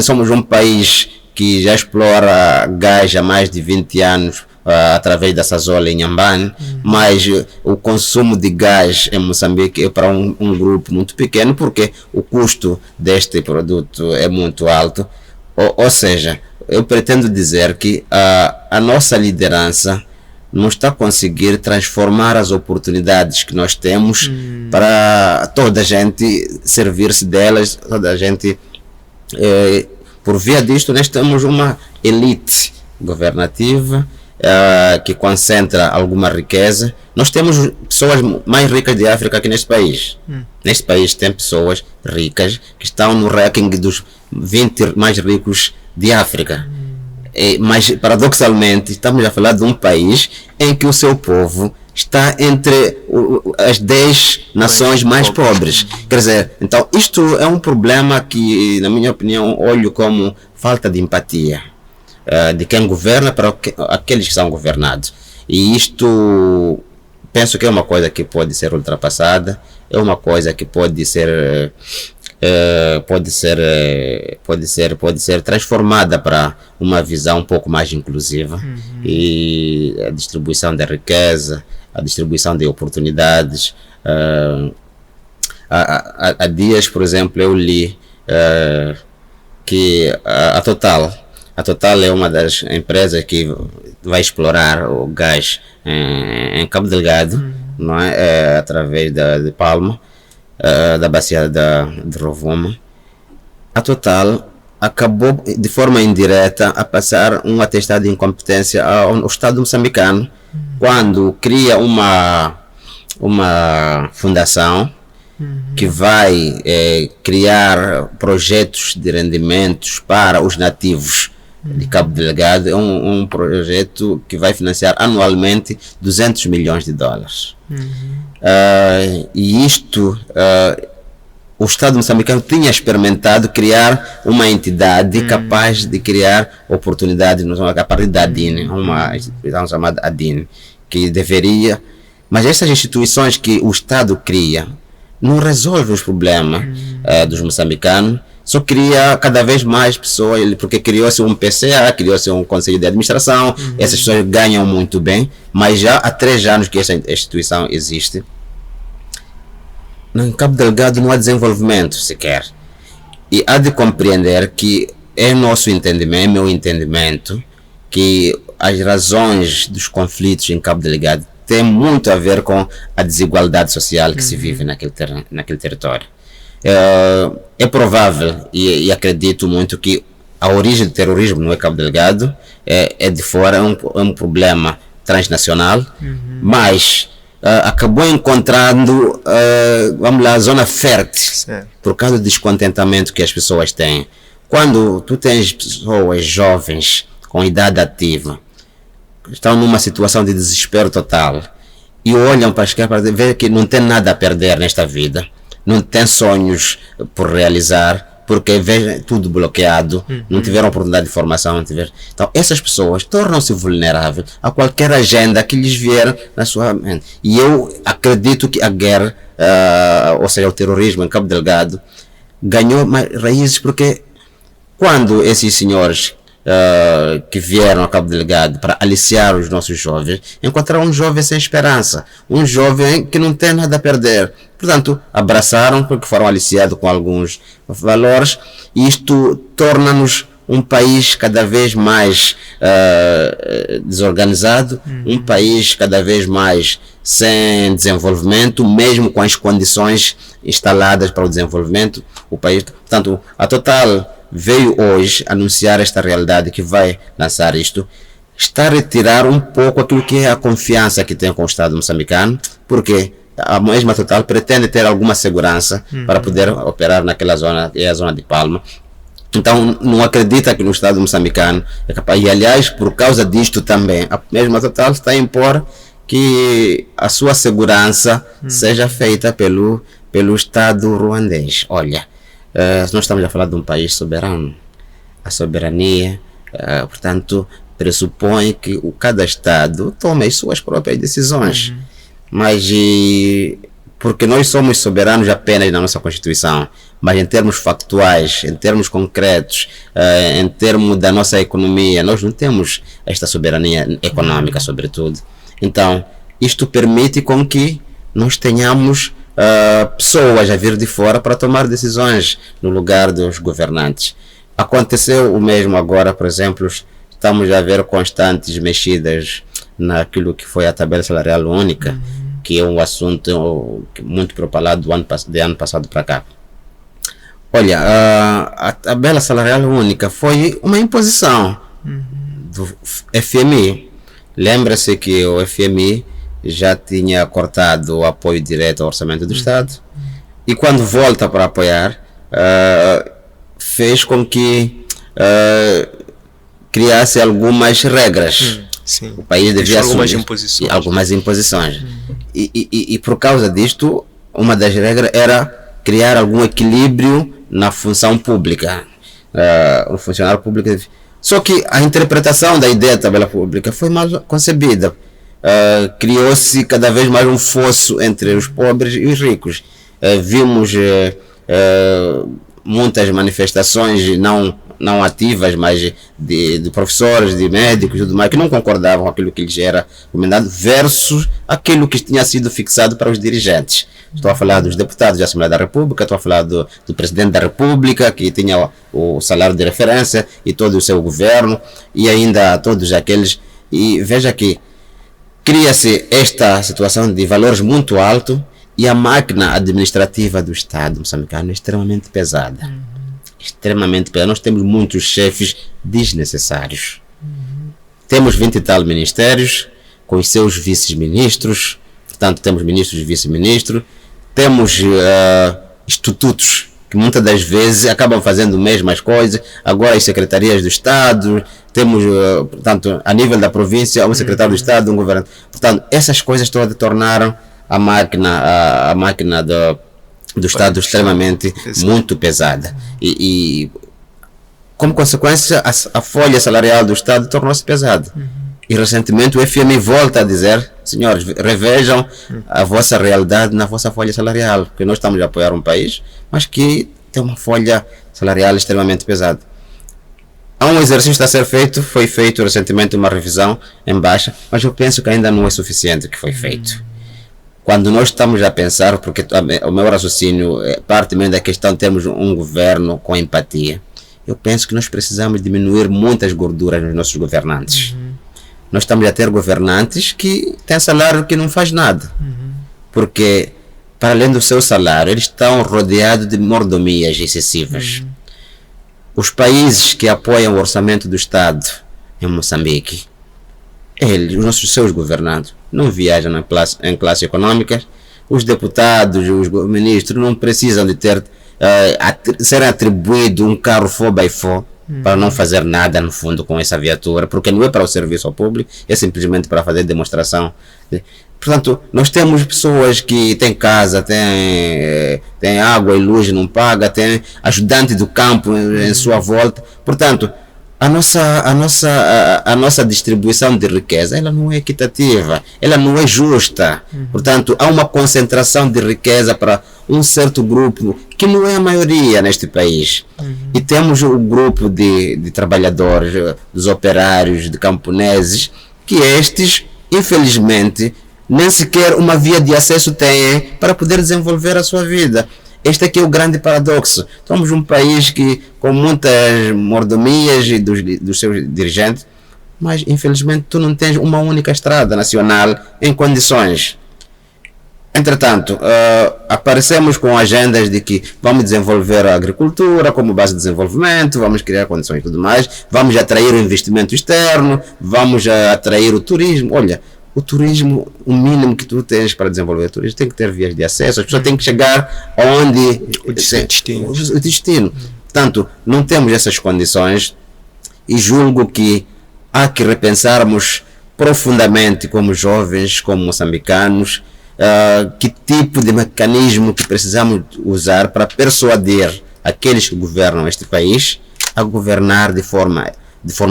Somos um país que já explora gás há mais de 20 anos através da Sazole em Nhambane, mas o consumo de gás em Moçambique é para um grupo muito pequeno, porque o custo deste produto é muito alto. Ou seja, eu pretendo dizer que a nossa liderança não está a conseguir transformar as oportunidades que nós temos para toda a gente servir-se delas, toda a gente. Por via disto, nós temos uma elite governativa que concentra alguma riqueza. Nós temos pessoas mais ricas de África aqui neste país. Neste país tem pessoas ricas que estão no ranking dos 20 mais ricos de África. Mas, paradoxalmente, estamos a falar de um país em que o seu povo está entre as 10 nações mais pobres. Quer dizer, então isto é um problema que, na minha opinião, olho como falta de empatia de quem governa para aqueles que são governados. E isto, penso que é uma coisa que pode ser ultrapassada, é uma coisa que pode ser transformada para uma visão um pouco mais inclusiva. E a distribuição da riqueza, a distribuição de oportunidades. Há dias, por exemplo, eu li que a Total é uma das empresas que vai explorar o gás em Cabo Delgado, não é? Através de Palma, da bacia de Rovuma. A Total acabou de forma indireta a passar um atestado de incompetência ao Estado moçambicano quando cria uma fundação que vai criar projetos de rendimentos para os nativos de Cabo Delgado. É um projeto que vai financiar anualmente 200 milhões de dólares. E isto, o Estado moçambicano tinha experimentado criar uma entidade capaz de criar oportunidades, a partir da ADIN, uma instituição chamada ADIN, que deveria... Mas essas instituições que o Estado cria não resolvem os problemas dos moçambicanos, só cria cada vez mais pessoas, porque criou-se um PCA, criou-se um conselho de administração, essas pessoas ganham muito bem, mas já há 3 anos que essa instituição existe. Em Cabo Delgado não há desenvolvimento sequer. E há de compreender que é nosso entendimento, é meu entendimento, que as razões dos conflitos em Cabo Delgado têm muito a ver com a desigualdade social que se vive naquele território. É provável e acredito muito que a origem do terrorismo no Cabo Delgado é de fora, é um problema transnacional, mas acabou encontrando, vamos lá, a zona fértil por causa do descontentamento que as pessoas têm. Quando tu tens pessoas jovens com idade ativa, estão numa situação de desespero total e olham para a esquerda para ver que não tem nada a perder nesta vida, não tem sonhos por realizar, porque vê tudo bloqueado, não tiveram oportunidade de formação, não tiveram. Então essas pessoas tornam-se vulneráveis a qualquer agenda que lhes vier na sua mente. E eu acredito que a guerra, ou seja, o terrorismo em Cabo Delgado, ganhou raízes porque quando esses senhores que vieram a Cabo Delgado para aliciar os nossos jovens, encontraram um jovem sem esperança, um jovem que não tem nada a perder. Portanto, abraçaram porque foram aliciados com alguns valores, e isto torna-nos um país cada vez mais desorganizado, um país cada vez mais sem desenvolvimento, mesmo com as condições instaladas para o desenvolvimento. O país, portanto, a Total veio hoje anunciar esta realidade, que vai lançar isto, está a retirar um pouco aquilo que é a confiança que tem com o Estado moçambicano, porque a mesma Total pretende ter alguma segurança para poder operar naquela zona, que é a zona de Palma. Então não acredita que no Estado moçambicano é capaz, e aliás, por causa disto também, a mesma Total está a impor que a sua segurança seja feita pelo Estado ruandês. Olha, nós estamos a falar de um país soberano. A soberania, portanto, pressupõe que cada Estado tome as suas próprias decisões. Mas porque nós somos soberanos apenas na nossa Constituição, mas em termos factuais, em termos concretos, em termos da nossa economia, nós não temos esta soberania econômica, sobretudo. Então, isto permite com que nós tenhamos pessoas a vir de fora para tomar decisões no lugar dos governantes. Aconteceu o mesmo agora, por exemplo, estamos a ver constantes mexidas naquilo que foi a tabela salarial única, que é um assunto muito propalado de ano passado para cá. Olha, a tabela salarial única foi uma imposição do FMI. Lembra-se que o FMI já tinha cortado o apoio direto ao orçamento do Estado, e quando volta para apoiar, fez com que criasse algumas regras. Sim. O país devia assumir algumas imposições. E por causa disto, uma das regras era criar algum equilíbrio na função pública. O funcionário público. Só que a interpretação da ideia da tabela pública foi mal concebida. Criou-se cada vez mais um fosso entre os pobres e os ricos. Vimos muitas manifestações não ativas, mas de professores, de médicos e tudo mais, que não concordavam com aquilo que lhes era recomendado, versus aquilo que tinha sido fixado para os dirigentes. Estou a falar dos deputados da Assembleia da República, estou a falar do Presidente da República, que tinha o salário de referência, e todo o seu governo, e ainda todos aqueles. E veja que cria-se esta situação de valores muito altos, e a máquina administrativa do Estado moçambicano é extremamente pesada. Extremamente pesada. Nós temos muitos chefes desnecessários. Temos 20 e tal ministérios, com os seus vice-ministros, portanto temos ministros e vice-ministros, temos institutos que muitas das vezes acabam fazendo as mesmas coisas, agora as secretarias do Estado, temos, portanto, a nível da província, um secretário do Estado, um governador. Portanto, essas coisas todas tornaram a máquina do Estado extremamente muito pesada. E como consequência, a folha salarial do Estado tornou-se pesada. E recentemente o FMI volta a dizer: senhores, revejam a vossa realidade na vossa folha salarial, porque nós estamos a apoiar um país, mas que tem uma folha salarial extremamente pesada. Há um exercício a ser feito, foi feito recentemente uma revisão em baixa, mas eu penso que ainda não é suficiente o que foi feito. Quando nós estamos a pensar, porque o meu raciocínio parte mesmo da questão de termos um governo com empatia, eu penso que nós precisamos diminuir muitas gorduras nos nossos governantes. Nós estamos a ter governantes que têm salário que não faz nada, porque para além do seu salário, eles estão rodeados de mordomias excessivas. Os países que apoiam o orçamento do Estado em Moçambique, os seus governantes não viajam em classe econômica. Os deputados, os ministros não precisam de ter ser atribuído um carro 4x4 para não fazer nada no fundo com essa viatura, porque não é para o serviço ao público, é simplesmente para fazer demonstração. Portanto, nós temos pessoas que têm casa, têm água e luz, não paga, têm ajudante do campo em sua volta. Portanto, a nossa distribuição de riqueza, ela não é equitativa, ela não é justa. Portanto, há uma concentração de riqueza para um certo grupo que não é a maioria neste país. E temos o grupo de trabalhadores, dos operários, de camponeses, que estes, infelizmente, nem sequer uma via de acesso têm para poder desenvolver a sua vida. Este aqui é o grande paradoxo. Somos um país que, com muitas mordomias e dos seus dirigentes, mas infelizmente tu não tens uma única estrada nacional em condições. Entretanto, aparecemos com agendas de que vamos desenvolver a agricultura como base de desenvolvimento, vamos criar condições e tudo mais, vamos atrair o investimento externo, vamos atrair o turismo. Olha, o turismo, o mínimo que tu tens para desenvolver o turismo, tem que ter vias de acesso, as pessoas têm que chegar onde o destino. Portanto, não temos essas condições e julgo que há que repensarmos profundamente como jovens, como moçambicanos, que tipo de mecanismo que precisamos usar para persuadir aqueles que governam este país a governar de forma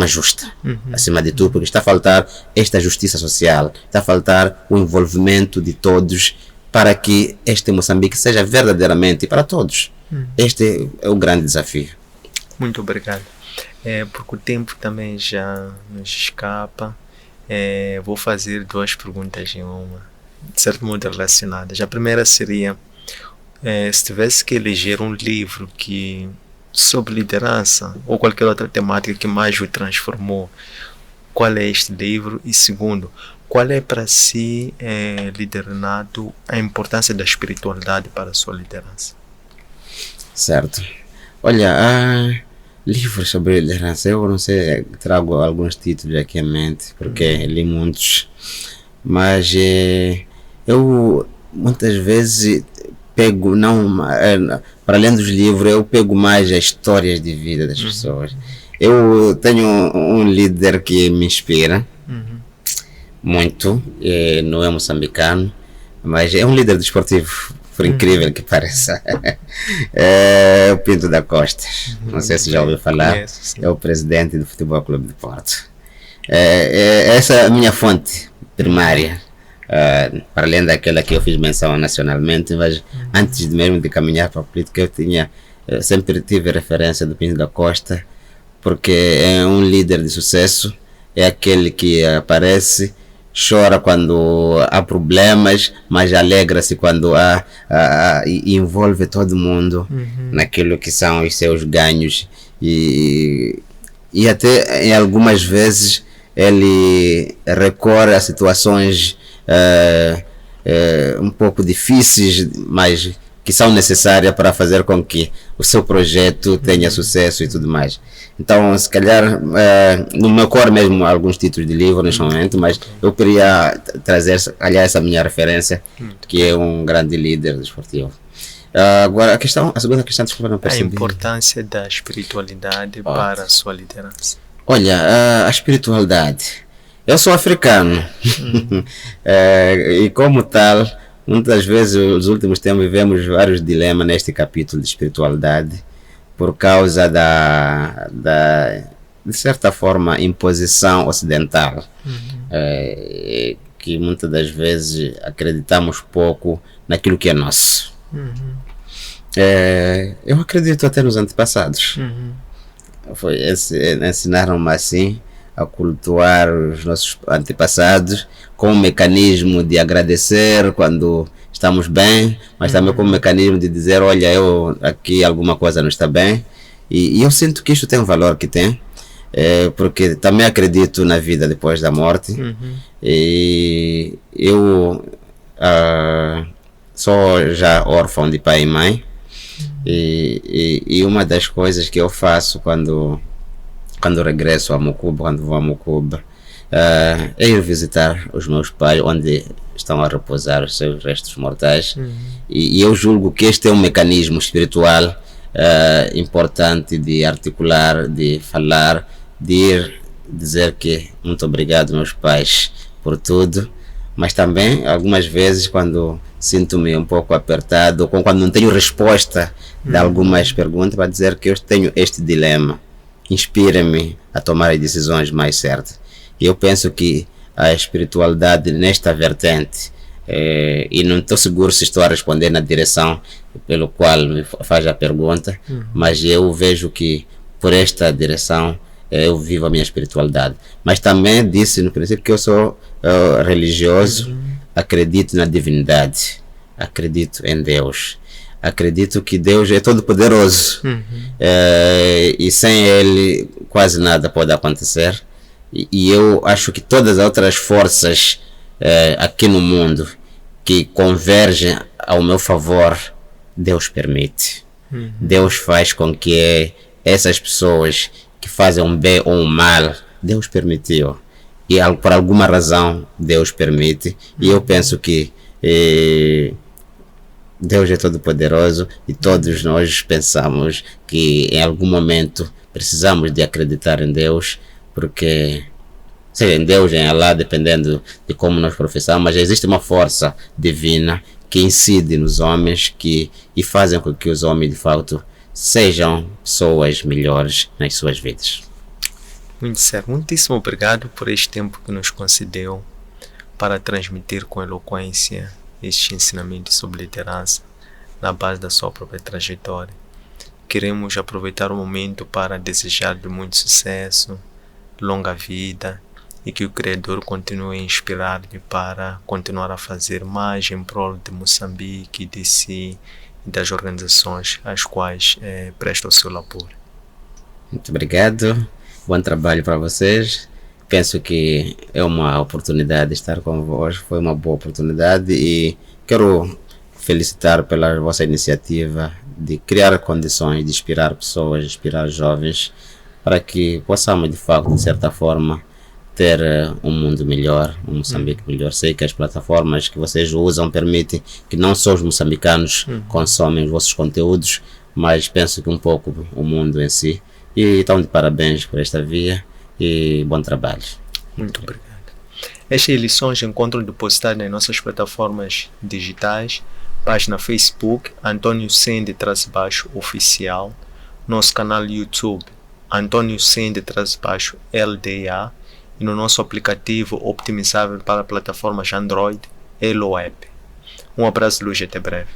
justa, acima de tudo, porque está a faltar esta justiça social, está a faltar o envolvimento de todos para que este Moçambique seja verdadeiramente para todos. Este é o grande desafio. Muito obrigado. Porque o tempo também já nos escapa, vou fazer duas perguntas em uma, de certo modo relacionadas. A primeira seria, se tivesse que eleger um livro sobre liderança ou qualquer outra temática que mais o transformou, qual é este livro? E segundo, qual é para si, líder Renato, a importância da espiritualidade para a sua liderança? Certo. Olha, livros sobre liderança, eu não sei, trago alguns títulos aqui à mente, porque li muitos, mas eu muitas vezes pego, para além dos livros, eu pego mais as histórias de vida das pessoas. Eu tenho um líder que me inspira muito, não é moçambicano, mas é um líder desportivo, por incrível que pareça. É o Pinto da Costa. Não sei se já ouviu falar. É o presidente do Futebol Clube de Porto. Essa é a minha fonte primária. Para além daquela que eu fiz menção nacionalmente, mas antes mesmo de caminhar para a política, eu sempre tive referência do Pinto da Costa, porque é um líder de sucesso, é aquele que aparece, chora quando há problemas, mas alegra-se quando e envolve todo mundo naquilo que são os seus ganhos, e até em algumas vezes ele recorre a situações um pouco difíceis, mas que são necessárias para fazer com que o seu projeto tenha sucesso e tudo mais. Então, se calhar, no meu cor mesmo alguns títulos de livro neste momento, mas eu queria trazer, aliás, essa minha referência, que é um grande líder desportivo. Agora, a segunda questão, desculpa, não percebi. A importância da espiritualidade para a sua liderança. Olha, a espiritualidade. Eu sou africano e como tal, muitas vezes nos últimos tempos vivemos vários dilemas neste capítulo de espiritualidade por causa de certa forma, imposição ocidental, que muitas das vezes acreditamos pouco naquilo que é nosso. Eu acredito até nos antepassados. Ensinaram-me assim a cultuar os nossos antepassados com um mecanismo de agradecer quando estamos bem, mas também com um mecanismo de dizer, olha, aqui alguma coisa não está bem, e eu sinto que isto tem um valor que tem, porque também acredito na vida depois da morte, e eu sou já órfão de pai e mãe, e uma das coisas que eu faço quando regresso a Mucuba, quando vou a Mucuba, é ir visitar os meus pais, onde estão a repousar os seus restos mortais, e eu julgo que este é um mecanismo espiritual importante de articular, de falar, de ir dizer que muito obrigado, meus pais, por tudo, mas também algumas vezes quando sinto-me um pouco apertado, ou quando não tenho resposta de algumas perguntas, para dizer que eu tenho este dilema, inspira-me a tomar as decisões mais certas. E eu penso que a espiritualidade nesta vertente, e não estou seguro se estou a responder na direção pelo qual me faz a pergunta, mas eu vejo que por esta direção eu vivo a minha espiritualidade. Mas também disse no princípio que eu sou religioso, acredito na divindade, acredito em Deus. Acredito que Deus é todo poderoso, e sem Ele quase nada pode acontecer, e eu acho que todas as outras forças aqui no mundo que convergem ao meu favor, Deus permite. Deus faz com que essas pessoas que fazem um bem ou um mal, Deus permitiu, e por alguma razão Deus permite, e eu penso que Deus é todo poderoso, e todos nós pensamos que em algum momento precisamos de acreditar em Deus, porque seja em Deus, em Allah, dependendo de como nós professamos, mas existe uma força divina que incide nos homens e fazem com que os homens de fato sejam pessoas melhores nas suas vidas. Muito certo. Muitíssimo obrigado por este tempo que nos concedeu para transmitir com eloquência este ensinamento sobre liderança na base da sua própria trajetória. Queremos aproveitar o momento para desejar-lhe muito sucesso, longa vida, e que o Criador continue a inspirar-lhe para continuar a fazer mais em prol de Moçambique, de si e das organizações às quais presta o seu labor. Muito obrigado, bom trabalho para vocês, penso que é uma oportunidade de estar convosco, foi uma boa oportunidade e quero felicitar pela vossa iniciativa de criar condições, de inspirar pessoas, de inspirar jovens, para que possamos, de facto, de certa forma, ter um mundo melhor, um Moçambique melhor. Sei que as plataformas que vocês usam permitem que não só os moçambicanos consomem os vossos conteúdos, mas penso que um pouco o mundo em si. E então, de parabéns por esta via e bom trabalho. Muito obrigado. Estas lições encontram depositadas nas nossas plataformas digitais, página Facebook, António Sende_oficial, nosso canal YouTube, António Sende_LDA, e no nosso aplicativo optimizável para plataformas Android, Elo App. Um abraço, Luz, até breve.